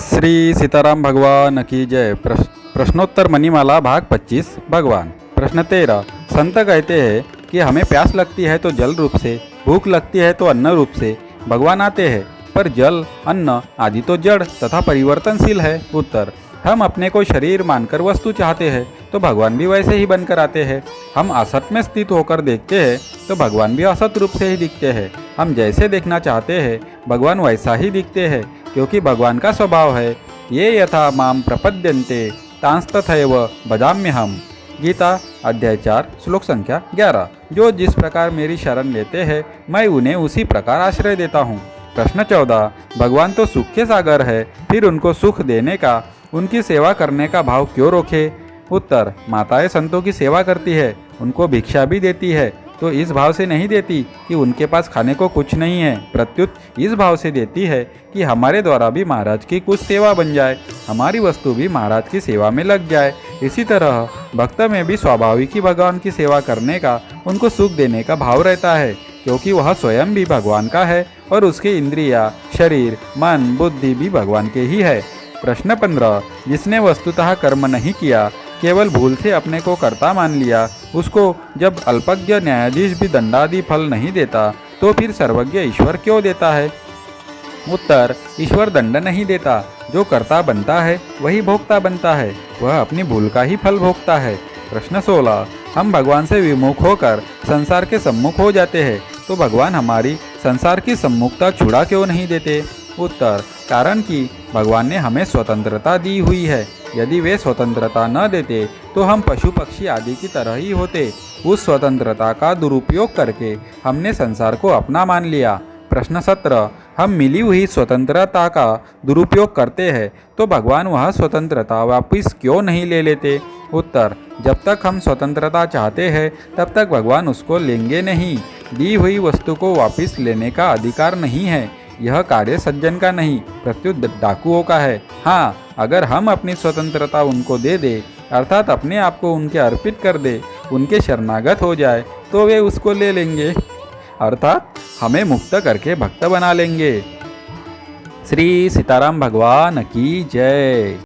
श्री सीताराम भगवान की जय। प्रश्नोत्तर मणिमाला भाग 25। भगवान। प्रश्न 13। संत कहते हैं कि हमें प्यास लगती है तो जल रूप से, भूख लगती है तो अन्न रूप से भगवान आते हैं, पर जल, अन्न आदि तो जड़ तथा परिवर्तनशील है। उत्तर। हम अपने को शरीर मानकर वस्तु चाहते हैं तो भगवान भी वैसे ही बनकर आते हैं। हम असत में स्थित होकर देखते हैं तो भगवान भी असत रूप से ही दिखते हैं। हम जैसे देखना चाहते हैं भगवान वैसा ही दिखते हैं, क्योंकि भगवान का स्वभाव है, ये यथा माम प्रपद्यन्ते तांस्तथैव भजाम्यहम्। गीता अध्याय 4 श्लोक संख्या 11। जो जिस प्रकार मेरी शरण लेते हैं मैं उन्हें उसी प्रकार आश्रय देता हूँ। प्रश्न 14। भगवान तो सुख के सागर है, फिर उनको सुख देने का, उनकी सेवा करने का भाव क्यों रोके। उत्तर। माताएं संतों की सेवा करती है, उनको भिक्षा भी देती है, तो इस भाव से नहीं देती कि उनके पास खाने को कुछ नहीं है, प्रत्युत इस भाव से देती है कि हमारे द्वारा भी महाराज की कुछ सेवा बन जाए, हमारी वस्तु भी महाराज की सेवा में लग जाए। इसी तरह भक्त में भी स्वाभाविक ही भगवान की सेवा करने का, उनको सुख देने का भाव रहता है, क्योंकि वह स्वयं भी भगवान का है और उसके इंद्रिया, शरीर, मन, बुद्धि भी भगवान के ही है। प्रश्न 15। जिसने वस्तुतः कर्म नहीं किया, केवल भूल से अपने को कर्ता मान लिया, उसको जब अल्पज्ञ न्यायाधीश भी दंडादि फल नहीं देता तो फिर सर्वज्ञ ईश्वर क्यों देता है। उत्तर। ईश्वर दंड नहीं देता, जो कर्ता बनता है वही भोक्ता बनता है, वह अपनी भूल का ही फल भोगता है। प्रश्न 16। हम भगवान से विमुख होकर संसार के सम्मुख हो जाते हैं, तो भगवान हमारी संसार की सम्मुखता छुड़ा क्यों नहीं देते। उत्तर। कारण कि भगवान ने हमें स्वतंत्रता दी हुई है, यदि वे स्वतंत्रता न देते तो हम पशु पक्षी आदि की तरह ही होते। उस स्वतंत्रता का दुरुपयोग करके हमने संसार को अपना मान लिया। प्रश्न 17। हम मिली हुई स्वतंत्रता का दुरुपयोग करते हैं तो भगवान वह स्वतंत्रता वापस क्यों नहीं ले लेते। उत्तर। जब तक हम स्वतंत्रता चाहते हैं तब तक भगवान उसको लेंगे नहीं। दी हुई वस्तु को वापस लेने का अधिकार नहीं है, यह कार्य सज्जन का नहीं प्रत्युत डाकुओं का है। हाँ, अगर हम अपनी स्वतंत्रता उनको दे दे, अर्थात अपने आप को उनके अर्पित कर दे, उनके शरणागत हो जाए, तो वे उसको ले लेंगे, अर्थात हमें मुक्त करके भक्त बना लेंगे। श्री सीताराम भगवान की जय।